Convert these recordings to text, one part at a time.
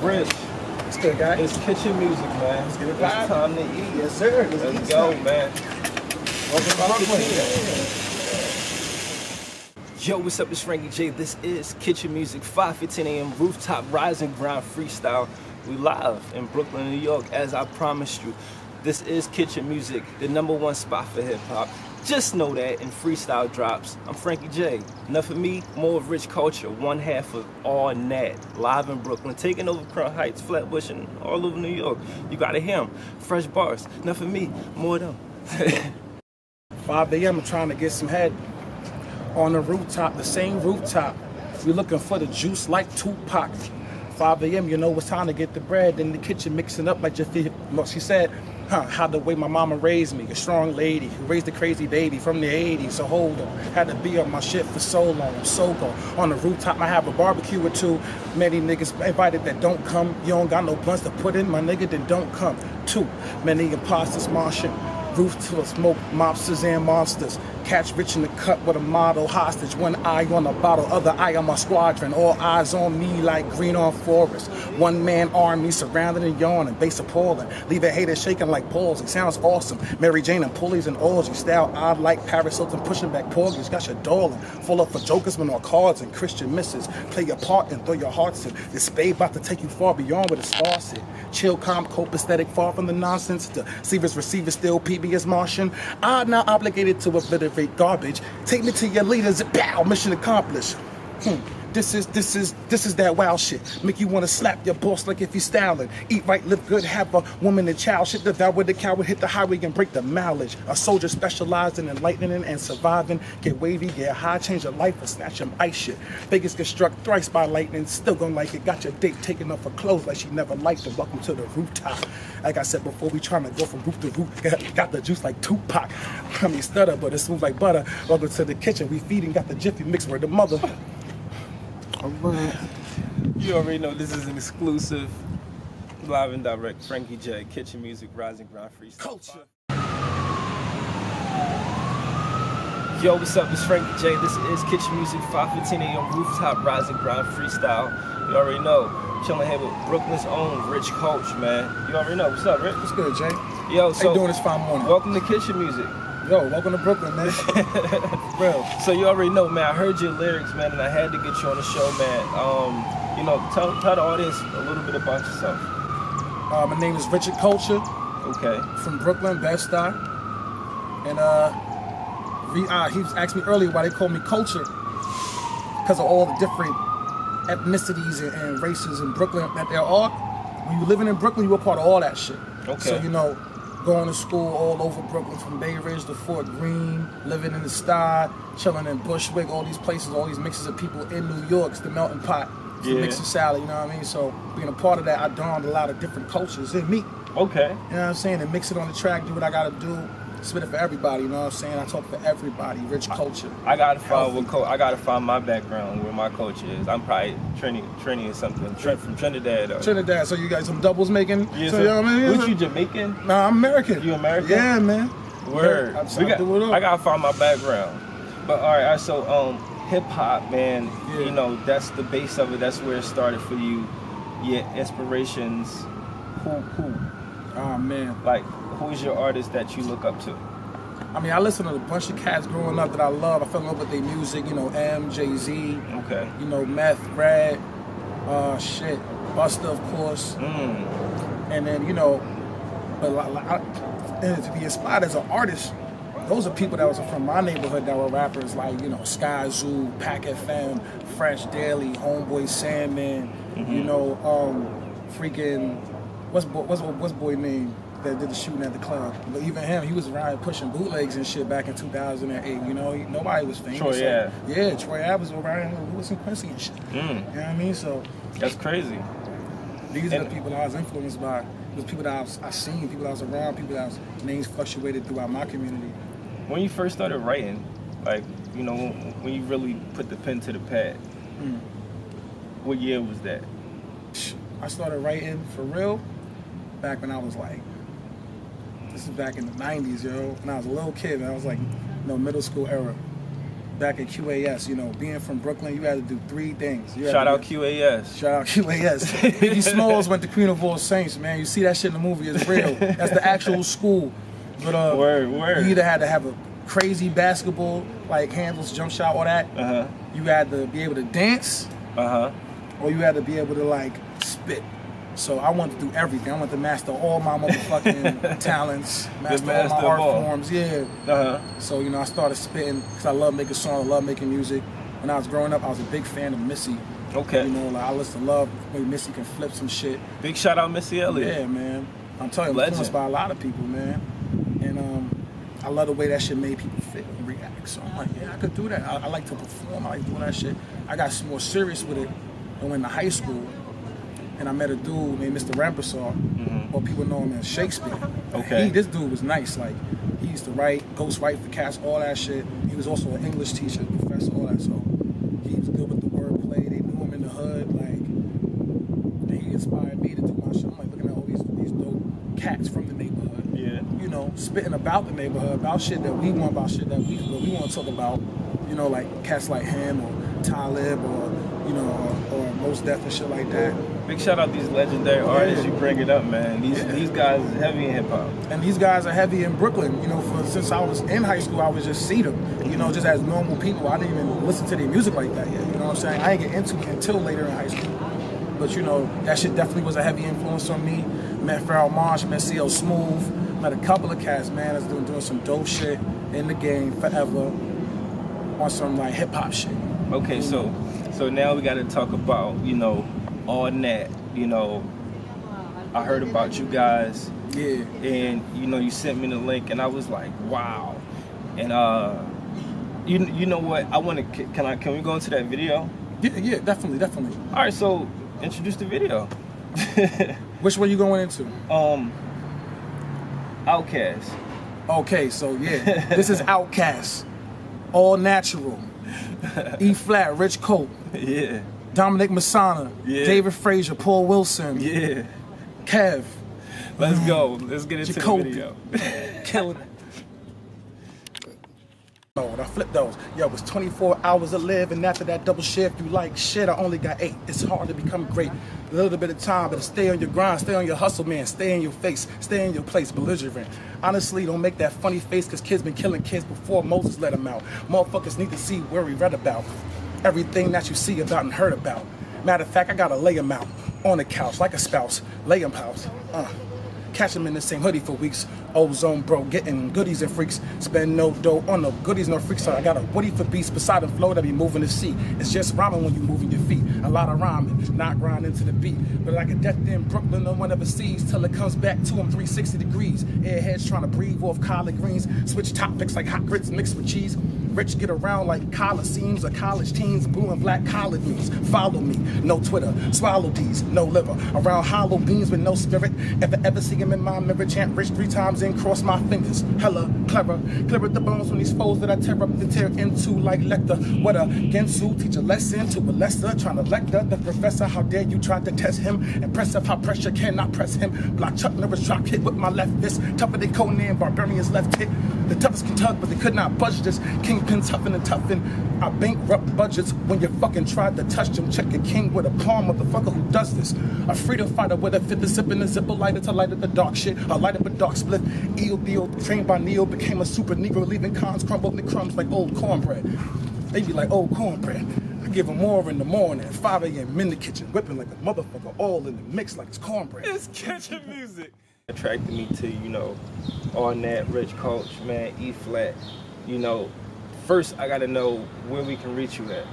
Rich, It's good, guy. it's kitchen music, man. Let's get it It's back. time to eat. Yes, sir. Let's go, man. Welcome to Brooklyn. Yo, what's up? It's Frankie J. This is Kitchen Music, 5:15 a.m. Rooftop Rise and Grind Freestyle. We live in Brooklyn, New York, as I promised you. This is Kitchen Music, the #1 spot for hip hop. Just know that in freestyle drops. I'm Frankie J. Enough of me, more of Rich Culture, one half of All Nat, live in Brooklyn, taking over Crown Heights, Flatbush, and all over New York. You gotta hear 'em. Fresh bars. Enough of me, more of them. 5 a.m. I'm trying to get some head on the rooftop, the same rooftop. We looking for the juice like Tupac. 5 a.m. You know it's time to get the bread in the kitchen, mixing up like Jaffe. She said, how the way my mama raised me, a strong lady who raised a crazy baby from the 80s. So hold on, had to be on my shit for so long. I'm so gone. On the rooftop, I have a barbecue or two. Many niggas invited that don't come. You don't got no blunts to put in, my nigga, then don't come. Too many imposters marching. Roof to smoke, mobsters and monsters. Catch rich in the cut with a model hostage. One eye on the bottle, other eye on my squadron. All eyes on me like green on forest. One man army surrounded and yawning, base appalling. Leave a hater shaking like palsy. Sounds awesome. Mary Jane and pulleys and orgy. Style odd like Paris Hilton pushing back porgies. Got your darling. Full up for jokers when on cards and Christian misses. Play your part and throw your hearts in. This spade about to take you far beyond where the stars sit. Chill, calm, copacetic, far from the nonsense. The receivers still PBS Martian. I'm now obligated to obliterate garbage. Take me to your leaders. Pow! Mission accomplished. This is that wild shit. Make you wanna slap your boss like if he's styling. Eat right, live good, have a woman and child. Shit devour the coward, hit the highway and break the mileage. A soldier specialized in enlightening and surviving. Get wavy, get high, change your life or snatch them ice shit. Vegas get struck thrice by lightning, still gon' like it. Got your date taking off her clothes like she never liked it. Welcome to the rooftop. Like I said before, we trying to go from roof to roof. Got the juice like Tupac. I mean stutter, but it's smooth like butter. Welcome to the kitchen. We feeding, got the jiffy mixed with the mother. All right. You already know this is an exclusive, live and direct, Frankie J, Kitchen Music, Rise and Grind Freestyle. Culture. Yo, what's up? It's Frankie J. This is Kitchen Music, 5:15 a.m. Rooftop Rise and Grind Freestyle. You already know. Chilling here with Brooklyn's own Rich Coach, man. You already know. What's up, Rich? What's good, Jay? Yo, How you doing this fine morning? Welcome to Kitchen Music. Yo, welcome to Brooklyn, man. Real. So you already know, man. I heard your lyrics, man, and I had to get you on the show, man. You know, tell the audience a little bit about yourself. My name is Richard Culture. Okay. From Brooklyn, Bed-Stuy. And he was asking me earlier why they call me Culture, because of all the different ethnicities and races in Brooklyn that there are. When you living in Brooklyn, you were part of all that shit. Okay. So, you know, going to school all over Brooklyn, from Bay Ridge to Fort Greene, living in the Sty, chilling in Bushwick, all these places, all these mixes of people in New York. It's the melting pot. It's the mix of salad, you know what I mean? So being a part of that, I dawned a lot of different cultures in me. Okay. You know what I'm saying? And mix it on the track, do what I gotta do, spit it for everybody, you know what I'm saying? I talk for everybody, Rich Culture. I gotta find my background, where my culture is. I'm probably Trini or something. From Trinidad. Trinidad, so you got some doubles making? Yeah, so, you know what I mean? What, you Jamaican? Nah, I'm American. You American? Yeah, man. Word. I gotta find my background. But all right, so hip hop, man. Yeah. You know, that's the base of it. That's where it started for you. Your inspirations. Who? Oh man. Like, who's your artist that you look up to? I mean, I listened to a bunch of cats growing up that I love. I fell in love with their music. You know, Jay-Z. Okay. You know, Meth, Red. Busta, of course. And then, you know, and to be inspired as an artist, those are people that was from my neighborhood that were rappers like, you know, Sky Zoo, Pac FM, Fresh Daily, Homeboy Sandman, you know, freaking, what's boy name that did the shooting at the club? But even him, he was around pushing bootlegs and shit back in 2008, you know, nobody was famous. Troy Ave. Yeah, Troy Ave was around Lewis and Quincy and shit. You know what I mean? So that's crazy. These are the people that I was influenced by. Those people that I seen, people that I was around, people that was names fluctuated throughout my community. When you first started writing, like, you know, when you really put the pen to the pad, what year was that? I started writing for real back when I was like, this is back in the 90s, yo. When I was a little kid, I was like, middle school era. back at QAS. You know, being from Brooklyn, you had to do 3 things. Shout out QAS. Shout out QAS. Biggie Smalls went to Queen of All Saints, man. You see that shit in the movie, it's real. That's the actual school. But word. You either had to have a crazy basketball, like handles, jump shot, all that. You had to be able to dance. Or you had to be able to like spit. So I wanted to do everything. I wanted to master all my motherfucking talents, master all my art forms. Yeah. So you know, I started spitting because I love making songs. I love making music. When I was growing up, I was a big fan of Missy. Okay. You know, like I listen to love the way Missy can flip some shit. Big shout out Missy Elliott. Yeah, man. I'm telling you, I'm influenced by a lot of people, man. And I love the way that shit made people feel and react. So I'm like, yeah, I could do that. I like to perform. I like doing that shit. I got more serious with it. I went to high school, and I met a dude named Mr. Rampersar, or people know him as Shakespeare. Okay. This dude was nice. Like, he used to ghost write for cats, all that shit. He was also an English teacher, professor, all that. So he was good with the wordplay. They knew him in the hood. Like, he inspired me to do my shit. I'm like looking at all these dope cats from the neighborhood. Yeah. You know, spitting about the neighborhood, about shit that we want, about shit that we want to talk about. You know, like cats like him or Talib or, you know, or Mos Def and shit like that. Big shout out these legendary artists you bring it up, man. These guys are heavy in hip hop. And these guys are heavy in Brooklyn. You know, since I was in high school, I would just see them. You know, just as normal people. I didn't even listen to their music like that yet. You know what I'm saying? I didn't get into it until later in high school. But you know, that shit definitely was a heavy influence on me. Met Pharoah Monch, met CL Smooth, met a couple of cats, man, that's doing some dope shit in the game forever on some like hip hop shit. Okay, so now we got to talk about, you know, All Nat. You know, I heard about you guys. Yeah. And you know, you sent me the link, and I was like, wow. And you know what? I want to. Can we go into that video? Yeah, definitely. All right, so introduce the video. Which one you going into? Outkast. Okay, so yeah, this is Outkast. All natural. E flat, Rich Colt. Yeah. Dominic Masana. Yeah. David Frazier, Paul Wilson. Yeah. Kev. Let's go. Let's get into Jacoby. the video. Killing it. I flipped those. Yo, it's 24 hours to live, and after that double shift, you like shit. I only got 8. It's hard to become great. A little bit of time, but stay on your grind, stay on your hustle, man. Stay in your face, stay in your place, belligerent. Honestly, don't make that funny face, because kids been killing kids before Moses let them out. Motherfuckers need to see where we read about. Everything that you see about and heard about. Matter of fact, I gotta lay them out on the couch like a spouse. Lay them house. Catch them in the same hoodie for weeks. Ozone, bro, getting goodies and freaks. Spend no dough on no goodies, no freaks. So I got a woody for beats beside the flow that be moving the sea. It's just rhyming when you moving your feet. A lot of rhyming, not grinding to the beat. But like a death in Brooklyn, no one ever sees till it comes back to them 360 degrees. Airheads trying to breathe off collard greens. Switch topics like hot grits mixed with cheese. Rich get around like coliseums or college teens. Blue and black collard greens. Follow me, no Twitter. Swallow these, no liver. Around hollow beans with no spirit. If I ever see him in my mirror, chant rich 3 times and cross my fingers. Hella clever. Clear up the bones from these foes that I tear up and tear into like Lecter. What a Gensu, teach a lesson to a lesser. Trying to lecture the professor. How dare you try to test him? Impressive how pressure cannot press him. Block Chuck Norris drop hit with my left fist. Tougher than Conan, Barbarian's left hit. The toughest can tug, but they could not budge this. Kingpin toughen and toughen. I bankrupt budgets when you fucking tried to touch them. Check a king with a palm, motherfucker who does this. A freedom fighter with a fifth of sipping a zipper lighter to light up the dark shit. I light up a dark split. Eel deal, trained by Neil, became a super Negro, leaving cons crumbled in the crumbs like old cornbread. They be like old cornbread. I give them more in the morning, 5 a.m. in the kitchen, whipping like a motherfucker, all in the mix like it's cornbread. It's Kitchen Music. Attracted me to, you know, All Nat, Rich Coach, man, E flat. You know, first I gotta know where we can reach you at.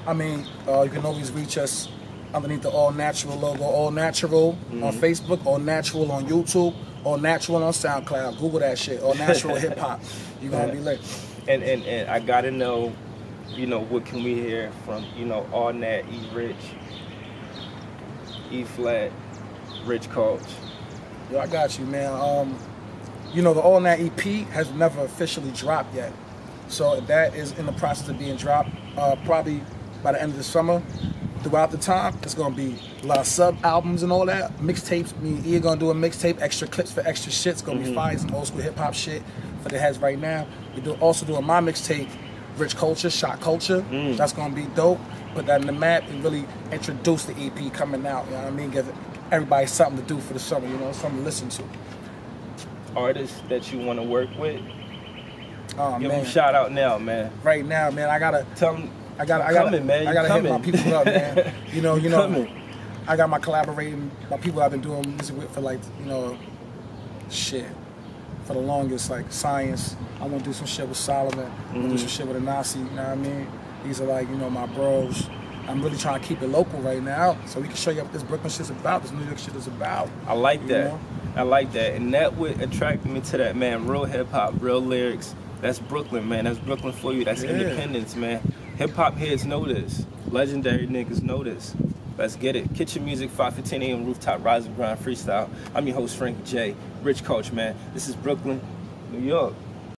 I mean, you can always reach us underneath the All Natural logo, All Natural on Facebook, All Natural on YouTube, All Natural on SoundCloud. Google that shit, All Natural Hip Hop. You're gonna be lit. And I gotta know, you know, what can we hear from, you know, All Nat, E Rich, E flat, Rich Coach. Yo, I got you, man. You know, the All Nat EP has never officially dropped yet. So that is in the process of being dropped probably by the end of the summer. Throughout the time, it's going to be a lot of sub-albums and all that. Mixtapes, me and E are going to do a mixtape, extra clips for extra shit. It's going to be fire, some old school hip-hop shit for the heads right now. We're also doing my mixtape Rich Culture, Shot Culture. That's gonna be dope. Put that in the map and really introduce the EP coming out. You know what I mean? Give everybody something to do for the summer. You know, something to listen to. Artists that you want to work with, Oh give man, them a shout out now, man. right now, man, I gotta Tell them hit my people up, man. You know, coming. I got my people I've been doing music with for like, shit, for the longest, like Science. I want to do some shit with Solomon. I want to do some shit with Anasi. You know what I mean? These are like, my bros. I'm really trying to keep it local right now, so we can show you what this Brooklyn shit's about, this New York shit is about. I like You that. know? I like that. And that would attract me to that, man. Real hip hop, real lyrics. That's Brooklyn, man. That's Brooklyn for you. That's independence, man. Hip hop heads know this. Legendary niggas know this. Let's get it. Kitchen Music, 5:15 a.m. Rooftop Rise and Grind Freestyle. I'm your host, Frankie J. Rich Coach, man. This is Brooklyn, New York.